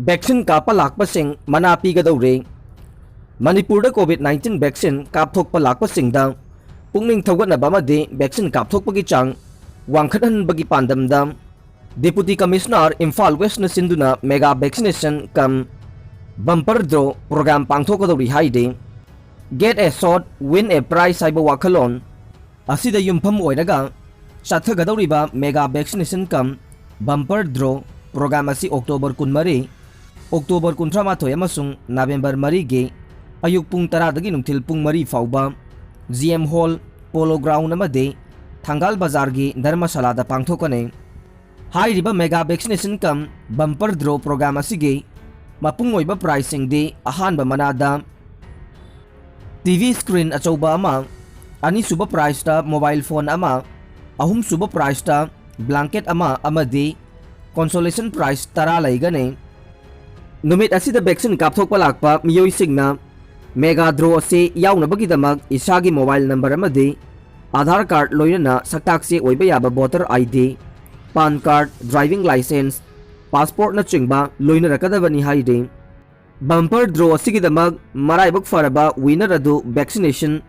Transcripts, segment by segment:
vaccine कापा लापसिंग मना पीगदौरे मणिपुर कोविड-19 वैक्सीन कापथोकपा लापसिंग पुंगनिंग थौगतनबा वैक्सीन कापथोकपगी चांग वांखटहनबगी पांदमदा डिप्यूटी कमिश्नर इम्फाल वेस्ट सिंधुना mega vaccination cum bumper draw programme पांथोकदौरी हाइदे get a shot win a prize हाइबा वाखलोन असिदा युमफम ओइरगा चाथगदौरिबा mega vaccination cum bumper draw programme असी अक्टोबर 23 अक्टोबर 38 अमसुंग नवेंबर 3 गे अयुक पुंग 10 दगी नुंथिल पुंग 3 फाउबा जीएम हॉल पोलो ग्राउंड अमदे थांगाल बाजार गी धर्मशाला पांथोकने हाइरिबा mega vaccination cum bumper draw programme असिगे मपुंग ओइबा pricing दे अहानबा मनादा टीवी स्क्रीन अचौबा अमा अनि सुबा प्राइस ता मोबाइल फोन अमा अहुम सुबा प्राइस ता ब्लैंकेट अमा अमदे कंसोलेशन प्राइस 10 लैगने नुमित असिदा वैक्सीन कापथोकपा लाकपा मियोइसिंगना मेगा ड्रॉ से याउनबगीदमक इसागी मोबाइल नंबर अमदे आधार कार्ड लोइनना सक्ताकसे ओइबा याबा voter ID PAN card driving licence passport न चिंगबा लोइनरकदबनी हाइदे बंपर ड्रॉ असिगिदमक मराइबक फरबा विनर अदु वैक्सीनेशन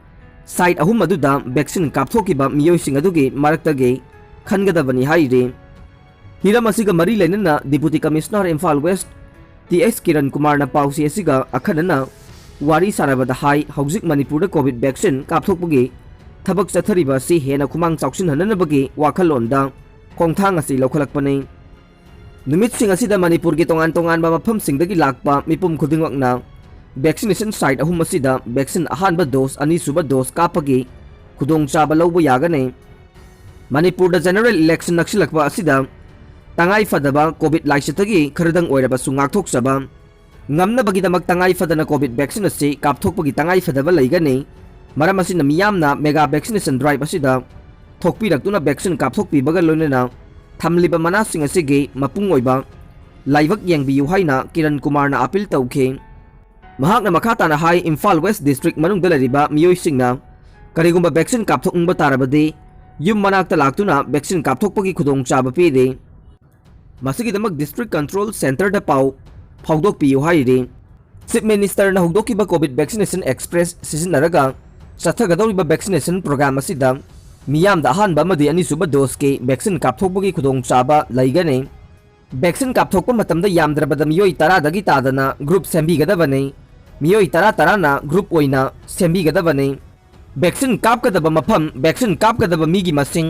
साइट अहुम अदुदा वैक्सीन कापथोकिबा मियोइसिंग अदुगे मरक्तगे खनगदबनी हाइदे हिरम असिगा मरी लेनना deputy commissioner Imphal west TS Kiran Kumar न पाउसी असिगा अखनना वारी सारबदा हाई हौजिक मणिपुर कोविड वैक्सीन कापथोकपगी थबक चथरिबा सि हेना खुमांग चाउसिन हननबगी वाखलोंदा खोंथांग असि लौखलकपने नुमितसिंग असिदा मणिपुर की तोंगान तोंगान मफमसिंगदगी लाकपा मिपुम खुदिंगवकना वैक्सीनेशन साइट अहुम असिदा वैक्सीन अहानबा डोज अनि सुबा डोज कापगी खुदोंग चाबा लौबा यागने मणिपुर जनरल इलेक्शन नक्सिलकपा असिदा तंगाई फदबा कोविड लाइसतगी खरदंग ओइरबा सुंगाथोकसबा ngamnabagidamag tangay fadana COVID vaccine asi kapthokpagi tangay fadaba laigani maram asina miyamna mega vaccination drive asida thokpiraktuna vaccine kapthokpibaga loinana thamliba manasing asigi mapung oiba laibak yengbiyu haina Kiran Kumar na appeal tawkhe mahakna makhata na hai Imphal West District manungda lariba miyoisingna karigumba vaccine kapthokungba tarabadi yum manakta laktuna vaccine kapthokpagi khudong chaba pide masigidamak district control center da pau फाउदोक पियो हाइरे chief minister ना हुदोकिबा COVID vaccination express सिजनरगा चथगदौरिबा vaccination programme असिदा मियाम दा अहानबा मदि अनिसुबा डोज के वैक्सीन कापथोकबगी खुदोंग चाबा लैगने वैक्सीन कापथोकपा मतमदा यामद्रबदा मियोई 10 दगी तादना ग्रुप सेंबिगदबने मियोई 10 ना ग्रुप ओइना सेंबिगदबने वैक्सीन कापगदबा मफम वैक्सीन कापगदबा मिगी मसिंग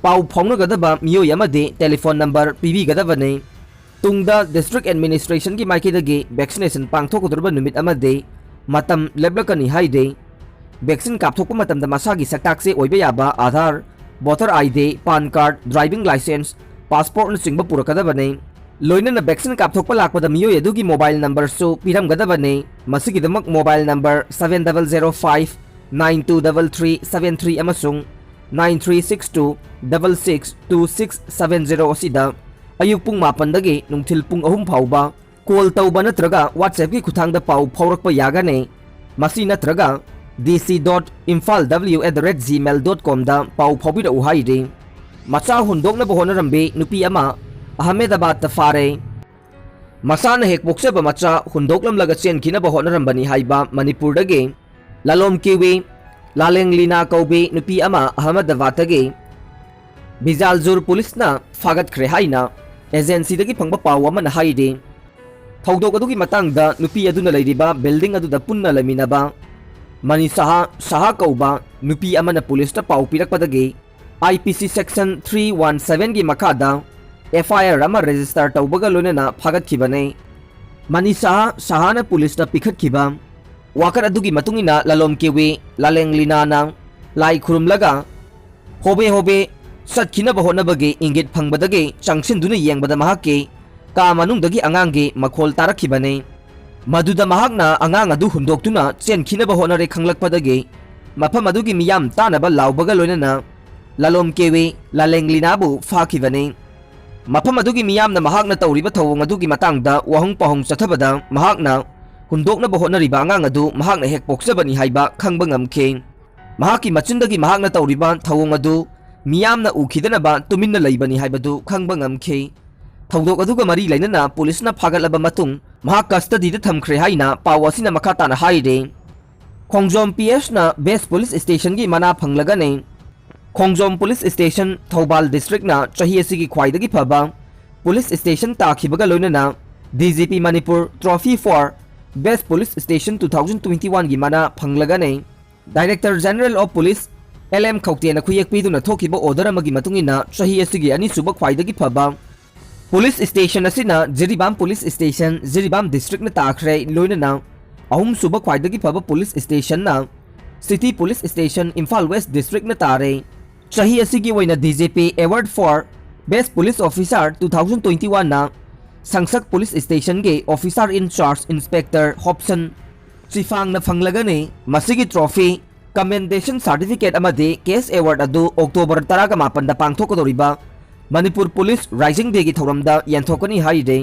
पाउ फाउनगदबा मियोई अमदे टेलीफोन नंबर पीबीगदबने तुंगदा डिस्ट्रिक्ट एडमिनिस्ट्रेशन की माइकेदगी वैक्सीनेशन पांथोकदुरबा नुमित अमदे मतम लेबलकनी हाइदे वैक्सीन कापथोकपा मतमदा मसागी सक्ताकसे ओइबा याबा Aadhaar voter ID PAN card driving licence passport न चिंगबा पुरकदबने लोइनना वैक्सीन कापथोकपा लाकपदा मियोय अदुगी मोबाइल नंबर सु पिरमगदबने मसिगिदमक मोबाइल नंबर 7005 923373 अमसुंग 9362 662670 असिदा अयुक पुंग 8 दगी नुंथिल पुंग 3 फाउबा कॉल तौबा नत्रगा व्हाट्सएप की खुथांगदा पाउ फाउरकपा यागने मसी नत्रगा dc.infalw@gmail.com दा पाउ फाउबिरा उहाइदे मचा हुंदोकना बहोनरंबे नुपी अमा अहमदाबाद ता फारे मसाना हेक पोक्सेबा मचा हुंदोकलम लगा चेनखिना बहोनरंबनी हाइबा मणिपुर दगे लालोम केवे लालेंगलीना कौबे नुपी अमा अहमदाबाद दगे बिजालजुर पुलिस ना फागतख्रे हाइना एजेंसी दगी फंगबा पाव अमना हाइदे थौदोक अदुगी मतंगदा नुपी अदुना लैरिबा बिल्डिंग अदुदा पुन्ना लमिनाबा मनी साहा कौबा नुपी अमना पुलिस ता पाव पिरकपदगे आईपीसी सेक्शन 317 गी मखादा एफआईआर अमा रजिस्टर तौबगा लोनेना फागतखिबने मनी साहाना पुलिस ता पिखतखिबा वाकर अदुगी मतुंगिना लालोम केवे लालेंगलिना ना लाई खुरुमलगा होबे सत्खिनब होनबगे इंगित फंगबदगे चंगसिनदुना येंगबदा महाके का मनुंगदगी अंगांगे मखोल तारखिबने मदुदा महाकना अंगांग अदु हुंदोक्तुना चेनखिनब होनरे खंगलकपदगे मफम अदुगी मियाम तानबा लाउबगा लोइनना लालोम केवे लालेंगलिनाबु फाखिबने मफम अदुगी मियामना महाकना तौरिबा थौवंग अदुगी मतंगदा वहंग पहंग चथबदा महाकना हुंदोकनब होनरिबा अंगांग अदु महाकना हेक पोक्सबनी हाइबा खंगबा ngamखे महाकी मचिंदगी महाकना तौरिबा थौवंग अदु मियामना उखिदनबा तुमिन्ना लैबनी हाइबदु खंगबा ngamखे थौदोक अदुगा मरी लैनना पुलिसना फागलबा मतुंग महाक कस्टडीदा थमख्रे हाइना पाव असिना मखा ताना हाइरे खोंगजोम पीएस ना बेस्ट पुलिस स्टेशन की मना फंगलगने Khongjom police station Thoubal district ना चाही असिगी ख्वाइदगी फबा पुलिस स्टेशन ताखिबगा लोइनना DGP Manipur trophy for best police station 2021 की मना फंगलगने director general of police LM खौतेना खुयेक पीदुना थोकिबा ऑर्डर अमगी मतुंगिना चाही असिगी अनिसुबा ख्वाइदगी फबा पुलिस स्टेशन असिना Jiribam police station Jiribam district न ताखरे लोइनना अहुम सुबह ख्वाइदगी फबा पुलिस स्टेशन ना city police station Imphal west district न तारे चाही असिगी वइना DGP award for best police officer 2021 ना संसक पुलिस स्टेशन के officer in charge inspector Hobson Chiphang न फंगलगने मसिगी ट्रॉफी कमेंडेशन सर्टिफिकेट अमदे केस अवार्ड अदु अक्टोबर 10 का मापन दा पांगथोकदोरिबा मणिपुर पुलिस राइजिंग डे की थौरमदा यंथोकनी हाइदे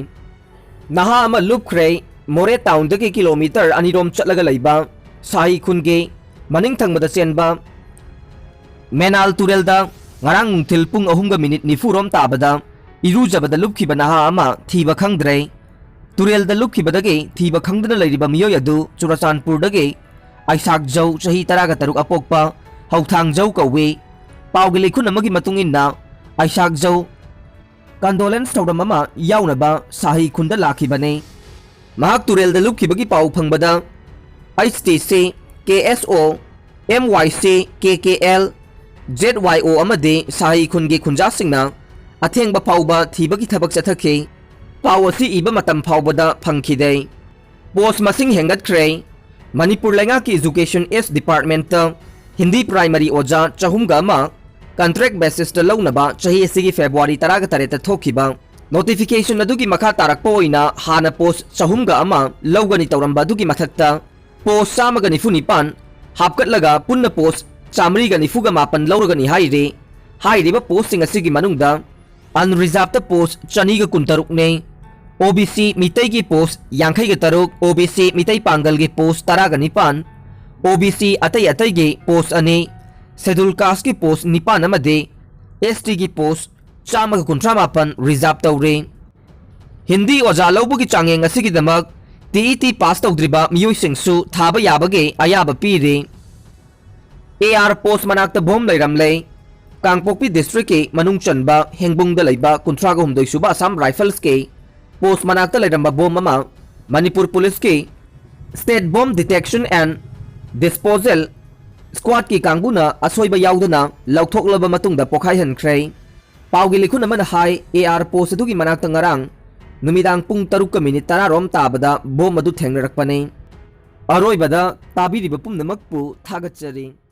नहा अमा लुपख्रे मोरे टाउन दगे किलोमीटर अनिरोम चलगा लैबा साही खुनगे मनिंग थंगबदा चेनबा Menal तुरेलदा ngarang nungthil pung 3:40 rom tabada irujabada lupkhiba naha ama thiba khangdre turelda lupkhibadagi thiba khangdana leiriba miyoy adu Churachandpur dagi Aisak Jau chahi 13 apokpa Hauthang Jau kawe pawgi lekhun amagi matungin na Aisak Jau condolence thawram ama yaunaba sahi khunda lakhibane mahak turelda lupkhibagi paw phangbada ITC KSO MYC KKL ZYO amade sahi khunge khunja singna athengba phawba thibagi thabak chathake paw asi iba matam phawbada phangkhide post masing hengat khre Manipur lenga ki education S department ta Hindi primary oja chahumga ma contract basis ta launaba chahi asigi February 13 ta thokiba notification adugi makha tarakpa oina hana post chahumga ama lawgani tawramba adugi mathakta post samagani funipan hapkatlaga punna post Chamri gani fuga mapan lauragani haire ba posting asigi manungda unreserved post chaniga kuntaruk ne OBC mitai ki post yankhai ga taruk OBC mitai pangal ge post taragani pan OBC atai ge post ane schedule caste ki post nipan amade ST ki post chamaga kuntra mapan reserve tawre Hindi oja lawbu ki changeng asigi damak TET pass tawdriba miyoi singsu thaba yabage ayaba pire AR post manakta bom leiramle Kangpokpi district ke manung chanba hengbung da leiba kuntra ga humdoi suba Assam Rifles ke post manakta leiramba bom ama Manipur police ke state bomb detection and disposal squad ki kanguna asoiba yaudana lauthoklaba matungda pokhai hankhre pawgi likhun amana hai AR post adu ki manakta ngarang numidang pung 3:10 rom tabada bom adu thengnarakpane aroibada tabiriba pumnamakpu thagachari